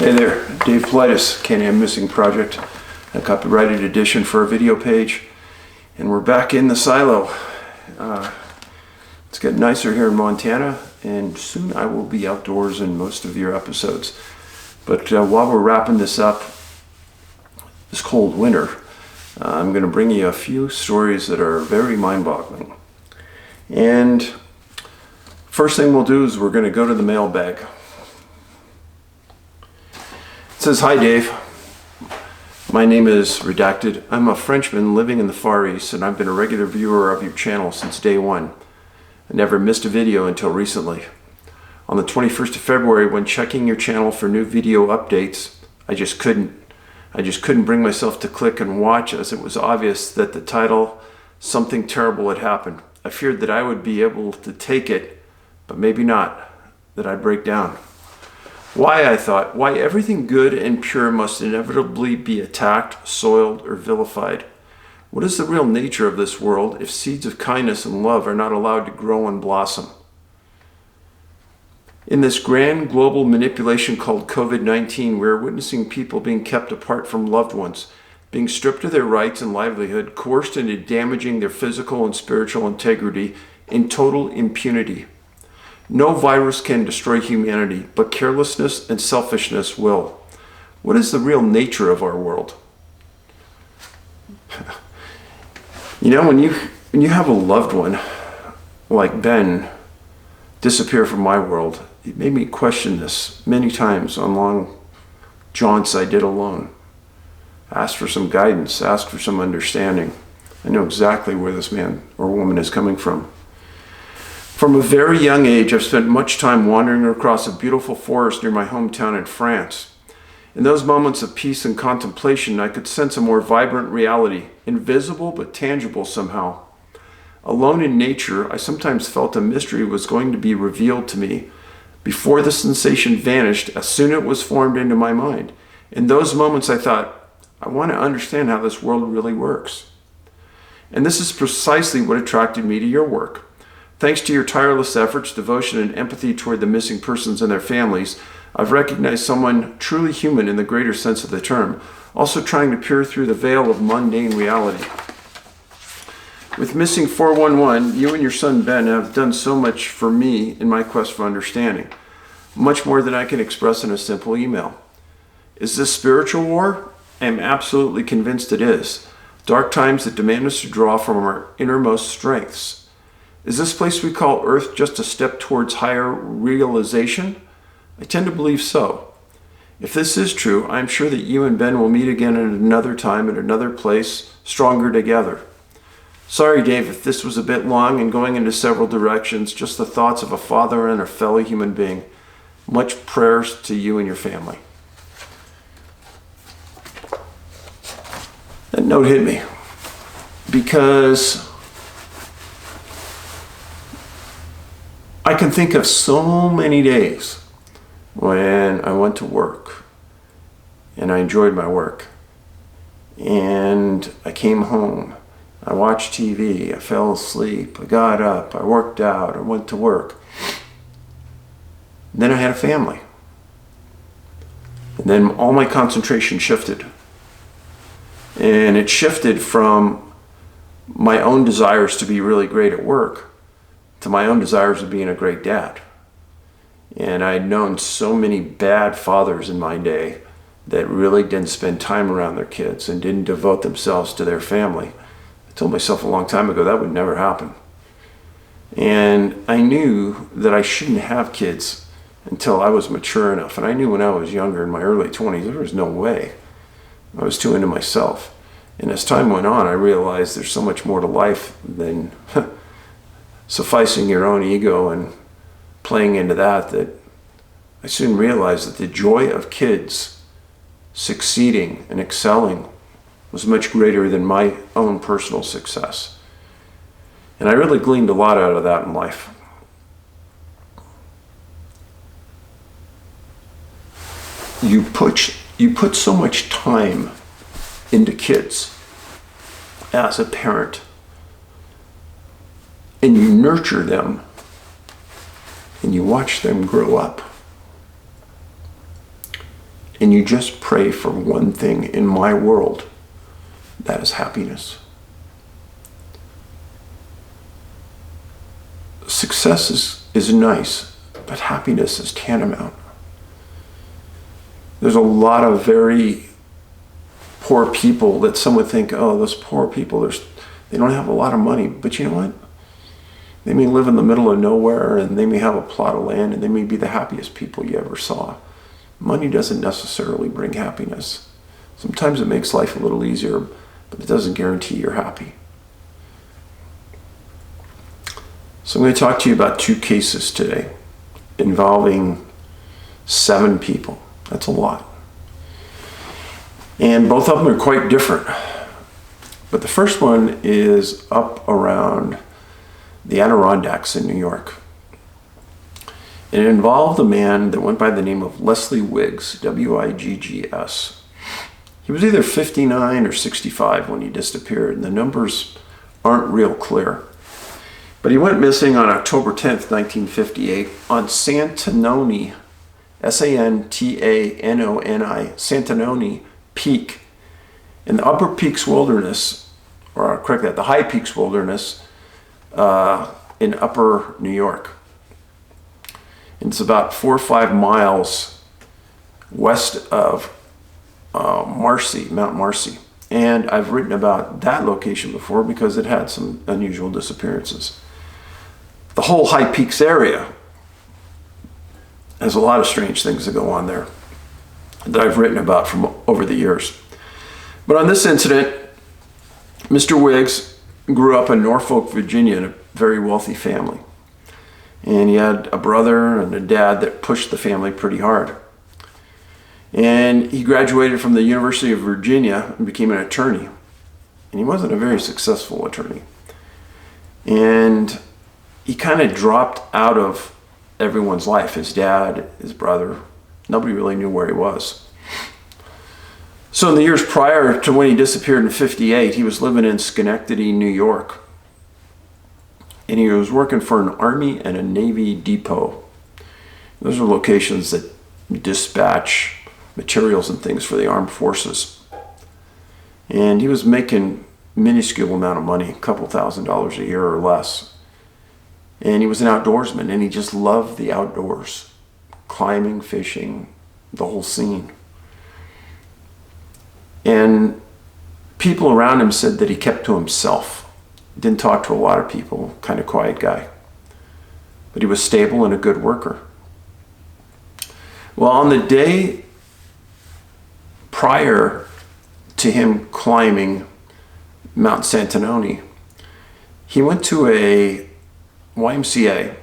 Hey there, Dave Politis, Can-Am Missing Project, a copyrighted edition for our video page, and we're back in the silo. It's getting nicer here in Montana, and soon I will be outdoors in most of your episodes. But while we're wrapping this up, this cold winter, I'm going to bring you a few stories that are very mind-boggling. And first thing we'll do is we're going to go to the mailbag. It says, "Hi Dave, my name is Redacted. I'm a Frenchman living in the Far East, and I've been a regular viewer of your channel since day one. I never missed a video until recently. On the 21st of February, when checking your channel for new video updates, I just couldn't bring myself to click and watch, as it was obvious that the title, Something Terrible Had Happened. I feared that I would be able to take it, but maybe not, that I'd break down. Why, I thought, why everything good and pure must inevitably be attacked, soiled, or vilified? What is the real nature of this world if seeds of kindness and love are not allowed to grow and blossom? In this grand global manipulation called COVID-19, we are witnessing people being kept apart from loved ones, being stripped of their rights and livelihood, coerced into damaging their physical and spiritual integrity in total impunity. No virus can destroy humanity, but carelessness and selfishness will. What is the real nature of our world?" You know, when you have a loved one like Ben disappear from my world, it made me question this many times on long jaunts I did alone. Asked for some guidance, asked for some understanding. I know exactly where this man or woman is coming from. From a very young age, I've spent much time wandering across a beautiful forest near my hometown in France. In those moments of peace and contemplation, I could sense a more vibrant reality, invisible but tangible somehow. Alone in nature, I sometimes felt a mystery was going to be revealed to me before the sensation vanished as soon as it was formed into my mind. In those moments, I thought, I want to understand how this world really works. And this is precisely what attracted me to your work. Thanks to your tireless efforts, devotion, and empathy toward the missing persons and their families, I've recognized someone truly human in the greater sense of the term, also trying to peer through the veil of mundane reality. With Missing 411, you and your son Ben have done so much for me in my quest for understanding, much more than I can express in a simple email. Is this spiritual war? I am absolutely convinced it is. Dark times that demand us to draw from our innermost strengths. Is this place we call Earth just a step towards higher realization? I tend to believe so. If this is true, I am sure that you and Ben will meet again at another time, at another place, stronger together. Sorry, Dave, if this was a bit long and going into several directions, just the thoughts of a father and a fellow human being. Much prayers to you and your family. That note hit me because I can think of so many days when I went to work and I enjoyed my work, and I came home, I watched TV, I fell asleep, I got up, I worked out, I went to work. And then I had a family. And then all my concentration shifted. And it shifted from my own desires to be really great at work to my own desires of being a great dad. And I'd known so many bad fathers in my day that really didn't spend time around their kids and didn't devote themselves to their family. I told myself a long time ago that would never happen. And I knew that I shouldn't have kids until I was mature enough. And I knew when I was younger, in my early 20s, there was no way. I was too into myself. And as time went on, I realized there's so much more to life than sufficing your own ego and playing into that I soon realized that the joy of kids succeeding and excelling was much greater than my own personal success. And I really gleaned a lot out of that in life. You put so much time into kids as a parent, and you nurture them and you watch them grow up. and you just pray for one thing in my world, that is happiness. Success is nice, but happiness is tantamount. There's a lot of very poor people that some would think, oh, those poor people, they don't have a lot of money. But you know what? They may live in the middle of nowhere, and they may have a plot of land, and they may be the happiest people you ever saw. Money doesn't necessarily bring happiness. Sometimes it makes life a little easier, but it doesn't guarantee you're happy. So I'm going to talk to you about 2 cases today involving 7 people. That's a lot. And both of them are quite different. But the first one is up around the Adirondacks in New York. And it involved a man that went by the name of Leslie Wiggs, W-I-G-G-S. He was either 59 or 65 when he disappeared, and the numbers aren't real clear. But he went missing on October 10th, 1958 on Santanoni, S-A-N-T-A-N-O-N-I, Santanoni Peak in the Upper Peaks Wilderness, or correct that, the High Peaks Wilderness in Upper New York. And it's about 4 or 5 miles west of Mount Marcy. And I've written about that location before because it had some unusual disappearances. The whole High Peaks area has a lot of strange things that go on there that I've written about from over the years. But on this incident, Mr. Wiggs grew up in Norfolk, Virginia, in a very wealthy family. And he had a brother and a dad that pushed the family pretty hard. And he graduated from the University of Virginia and became an attorney. And he wasn't a very successful attorney. And he kind of dropped out of everyone's life. His dad, his brother, nobody really knew where he was. So in the years prior to when he disappeared in 58, he was living in Schenectady, New York. And he was working for an Army and a Navy depot. Those are locations that dispatch materials and things for the armed forces. And he was making minuscule amount of money, a couple $1,000s a year or less. And he was an outdoorsman, and he just loved the outdoors. Climbing, fishing, the whole scene. And people around him said that he kept to himself. Didn't talk to a lot of people, kind of quiet guy. But he was stable and a good worker. Well, on the day prior to him climbing Mount Santanoni, he went to a YMCA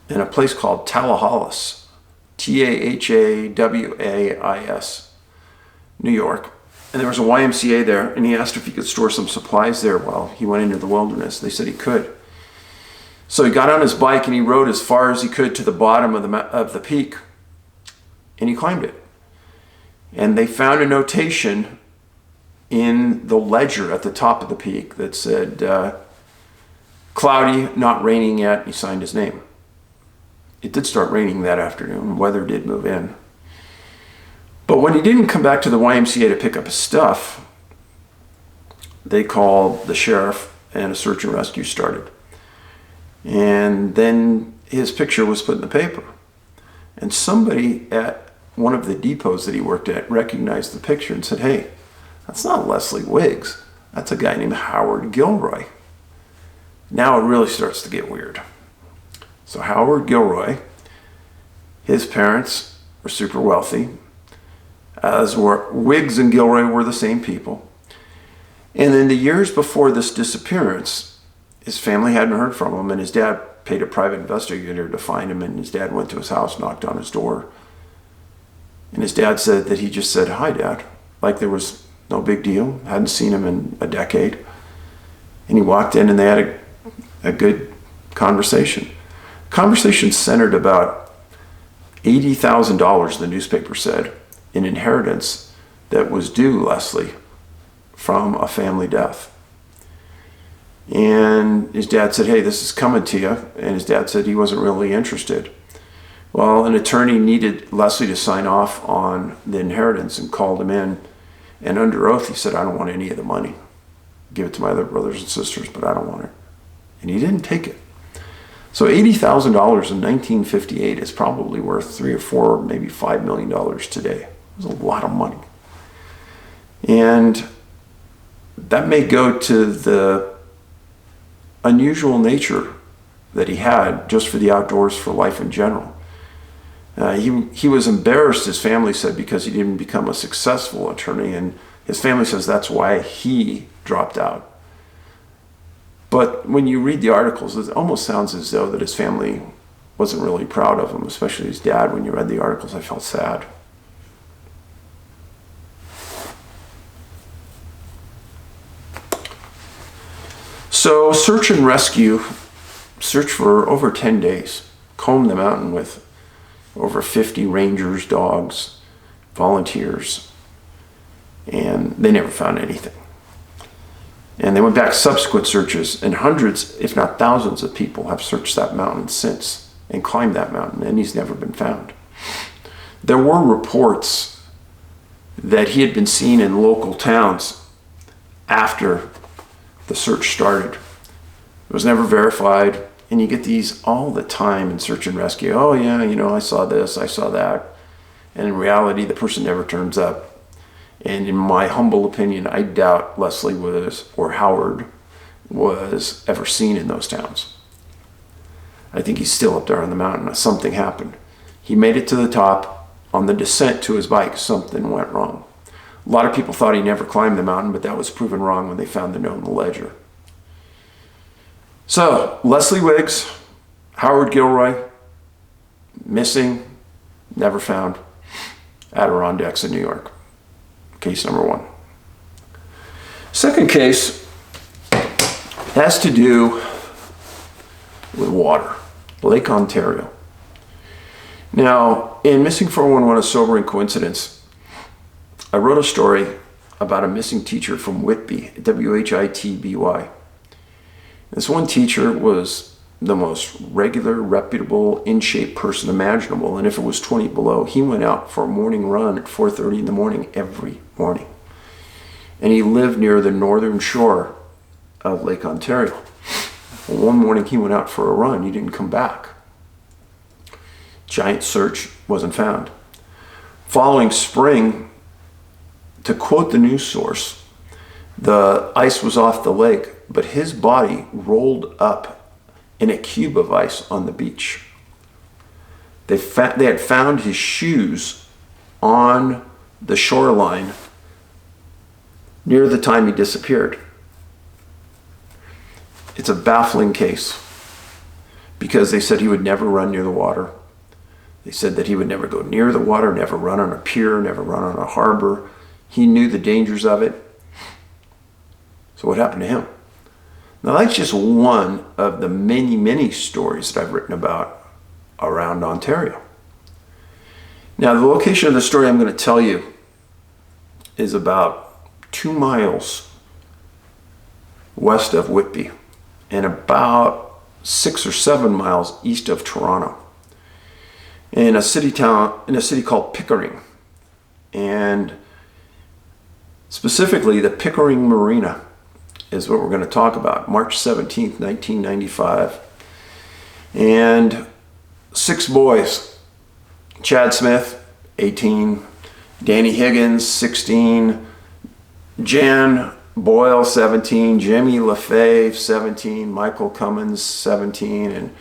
in a place called Tallahalis, T-A-H-A-W-A-I-S, New York. And there was a YMCA there, and he asked if he could store some supplies there while he went into the wilderness. They said he could. So he got on his bike and he rode as far as he could to the bottom of the peak, and he climbed it. And they found a notation in the ledger at the top of the peak that said, cloudy, not raining yet. He signed his name. It did start raining that afternoon. Weather did move in. But when he didn't come back to the YMCA to pick up his stuff, they called the sheriff and a search and rescue started. And then his picture was put in the paper. And somebody at one of the depots that he worked at recognized the picture and said, hey, that's not Leslie Wiggs. That's a guy named Howardilroy. Now it really starts to get weird. So Howardilroy, his parents were super wealthy, as were Wiggs and Gilroy were the same people. And in the years before this disappearance, his family hadn't heard from him, and his dad paid a private investigator to find him, and his dad went to his house, knocked on his door. And his dad said that he just said, hi, Dad, like there was no big deal, hadn't seen him in a decade. And he walked in and they had a good conversation. Conversation centered about $80,000, the newspaper said, in inheritance that was due Leslie from a family death. And his dad said, hey, this is coming to you. And his dad said he wasn't really interested. Well, an attorney needed Leslie to sign off on the inheritance and called him in. And under oath, he said, I don't want any of the money. Give it to my other brothers and sisters, but I don't want it. And he didn't take it. So $80,000 in 1958 is probably worth $3 or $4, maybe $5 million today. It was a lot of money. And that may go to the unusual nature that he had just for the outdoors, for life in general. He was embarrassed, his family said, because he didn't become a successful attorney, and his family says that's why he dropped out. But when you read the articles, it almost sounds as though that his family wasn't really proud of him, especially his dad. When you read the articles, I felt sad. So search and rescue, search for over 10 days, combed the mountain with over 50 rangers, dogs, volunteers, and they never found anything. And they went back subsequent searches, and hundreds, if not thousands of people have searched that mountain since and climbed that mountain, and he's never been found. There were reports that he had been seen in local towns after the search started. It was never verified, and you get these all the time in search and rescue. Oh yeah, I saw this, I saw that. And in reality, the person never turns up. And in my humble opinion, I doubt Leslie or Howard was ever seen in those towns. I think he's still up there on the mountain. Something happened. He made it to the top. On the descent to his bike, something went wrong. A lot of people thought he never climbed the mountain, but that was proven wrong when they found the note in the ledger. So, Leslie Wiggs, Howardilroy, missing, never found, Adirondacks in New York. Case number 1. Second case has to do with water, Lake Ontario. Now, in Missing 411, A Sobering Coincidence, I wrote a story about a missing teacher from Whitby, Whitby. This one teacher was the most regular, reputable, in-shape person imaginable, and if it was 20 below, he went out for a morning run at 4:30 in the morning every morning. And he lived near the northern shore of Lake Ontario. Well, one morning he went out for a run. He didn't come back. Giant search, wasn't found. Following spring, to quote the news source, the ice was off the lake, but his body rolled up in a cube of ice on the beach. They had found his shoes on the shoreline near the time he disappeared. It's a baffling case because they said he would never run near the water. They said that he would never go near the water, never run on a pier, never run on a harbor. He knew the dangers of it. So what happened to him? Now that's just one of the many, many stories that I've written about around Ontario. Now the location of the story I'm going to tell you is about 2 miles west of Whitby and about 6 or 7 miles east of Toronto, in a city called Pickering, and specifically the Pickering Marina is what we're going to talk about. March 17th, 1995. And 6 boys. Chad Smith, 18. Danny Higgins, 16. Jan Boyle, 17. Jimmy LaFave, 17. Michael Cummins, 17. And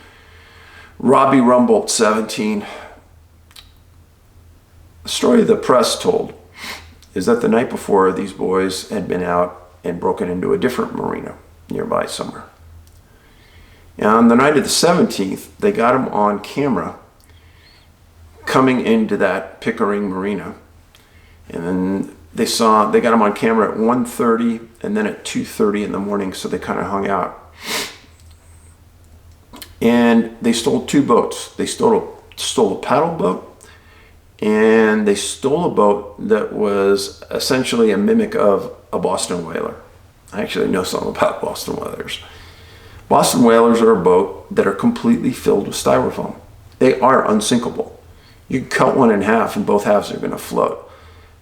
Robbie Rumbold, 17. The story the press told is that the night before, these boys had been out and broken into a different marina nearby somewhere. And on the night of the 17th, they got him on camera coming into that Pickering Marina. And then they got him on camera at 1:30 and then at 2:30 in the morning, so they kind of hung out. And they stole 2 boats. They stole a paddle boat, and they stole a boat that was essentially a mimic of a Boston whaler. I actually know something about Boston whalers. Boston whalers are a boat that are completely filled with styrofoam. They are unsinkable. You cut one in half and both halves are going to float.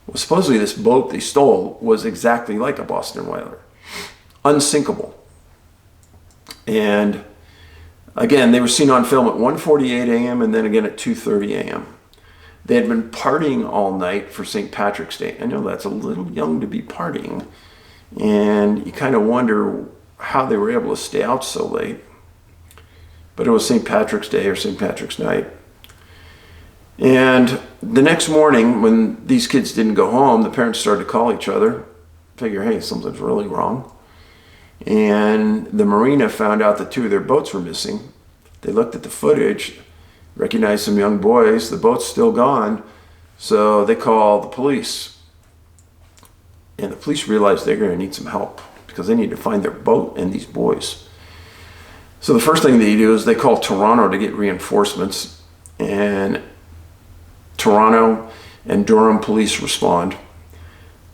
Well, supposedly this boat they stole was exactly like a Boston whaler. Unsinkable. And again, they were seen on film at 1:48 a.m. and then again at 2:30 a.m. They had been partying all night for St. Patrick's Day. I know that's a little young to be partying. And you kind of wonder how they were able to stay out so late. But it was St. Patrick's Day or St. Patrick's Night. And the next morning, when these kids didn't go home, the parents started to call each other, figure, hey, something's really wrong. And the marina found out that 2 of their boats were missing. They looked at the footage, recognized some young boys, the boat's still gone, so they called the police. And the police realized they're going to need some help because they need to find their boat and these boys. So the first thing they do is they call Toronto to get reinforcements, and Toronto and Durham police respond.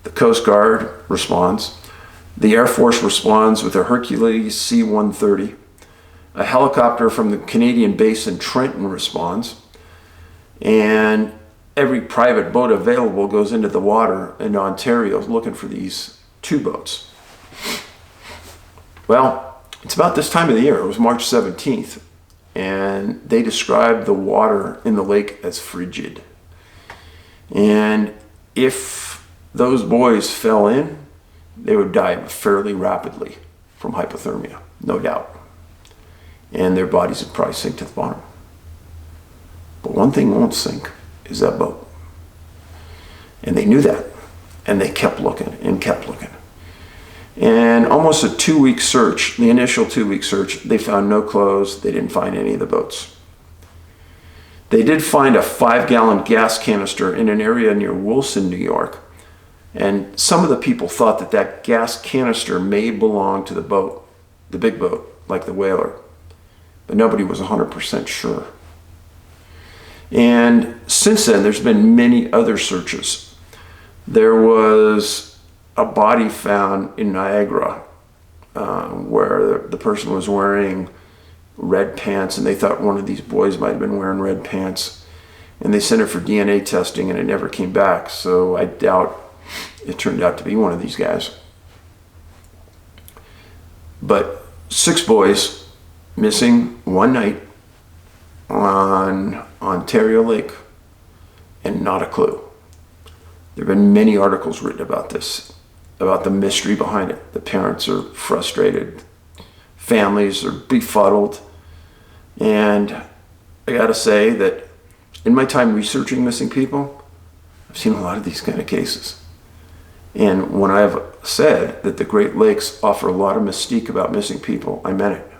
The Coast Guard responds. The Air Force responds with a Hercules C-130. A helicopter from the Canadian base in Trenton responds. And every private boat available goes into the water in Ontario looking for these 2 boats. Well, it's about this time of the year. It was March 17th. And they described the water in the lake as frigid. And if those boys fell in, they would die fairly rapidly from hypothermia, no doubt. And their bodies would probably sink to the bottom. But one thing won't sink is that boat. And they knew that. And they kept looking and kept looking. And almost a 2-week search, the initial 2-week search, they found no clothes. They didn't find any of the boats. They did find a 5-gallon gas canister in an area near Wilson, New York. And some of the people thought that that gas canister may belong to the boat, the big boat, like the whaler. But nobody was 100% sure. And since then, there's been many other searches. There was a body found in Niagara where the person was wearing red pants, and they thought one of these boys might have been wearing red pants. And they sent it for DNA testing, and it never came back. So I doubt it turned out to be one of these guys. But 6 boys missing one night on Ontario Lake, and not a clue. There have been many articles written about this, about the mystery behind it. The parents are frustrated, families are befuddled, and I gotta say that in my time researching missing people, I've seen a lot of these kind of cases. And when I've said that the Great Lakes offer a lot of mystique about missing people, I meant it.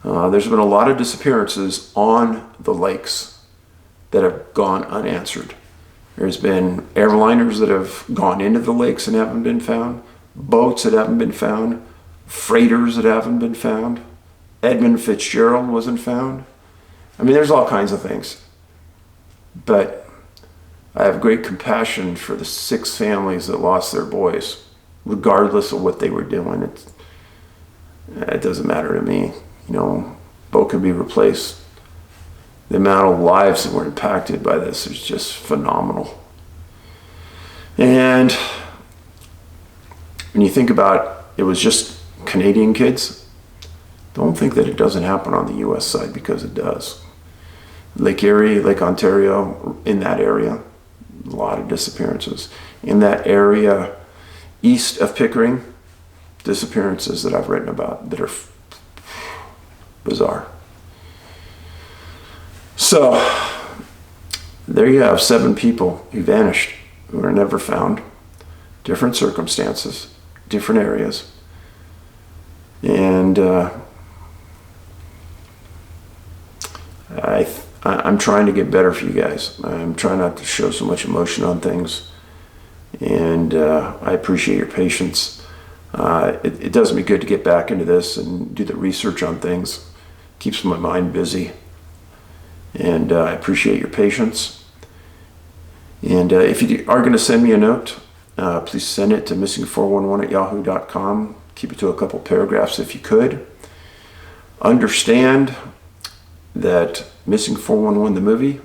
There's been a lot of disappearances on the lakes that have gone unanswered. There's been airliners that have gone into the lakes and haven't been found, boats that haven't been found, freighters that haven't been found. Edmund Fitzgerald wasn't found. I mean, there's all kinds of things. But I have great compassion for the 6 families that lost their boys, regardless of what they were doing. It doesn't matter to me. You know, boat can be replaced. The amount of lives that were impacted by this is just phenomenal. And when you think about it was just Canadian kids, don't think that it doesn't happen on the US side, because it does. Lake Erie, Lake Ontario, in that area, a lot of disappearances. In that area east of Pickering, disappearances that I've written about that are bizarre. So there you have 7 people who vanished, who were never found. Different circumstances, different areas. And I'm trying to get better for you guys. I'm trying not to show so much emotion on things. And I appreciate your patience. It does me good to get back into this and do the research on things. Keeps my mind busy. And I appreciate your patience. And if you are going to send me a note, please send it to missing411@yahoo.com. Keep it to a couple paragraphs if you could. Understand that Missing 411, the movie,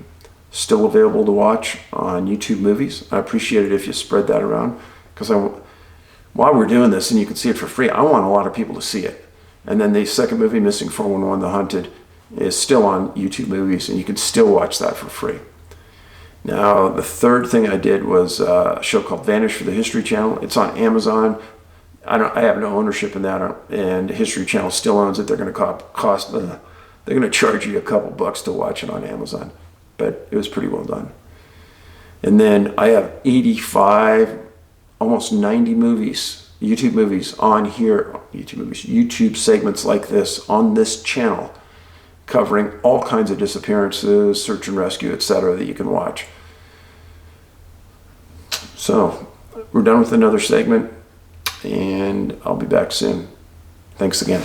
still available to watch on YouTube Movies. I appreciate it if you spread that around, because while we're doing this and you can see it for free, I want a lot of people to see it. And then the second movie, Missing 411, The Hunted, is still on YouTube Movies, and you can still watch that for free. Now, the third thing I did was a show called Vanish for the History Channel. It's on Amazon. I have no ownership in that, and History Channel still owns it. They're going to they're going to charge you a couple bucks to watch it on Amazon, but it was pretty well done. And then I have 85, almost 90 movies, YouTube movies on here, YouTube segments like this on this channel, covering all kinds of disappearances, search and rescue, etc., that you can watch. So we're done with another segment, and I'll be back soon. Thanks again.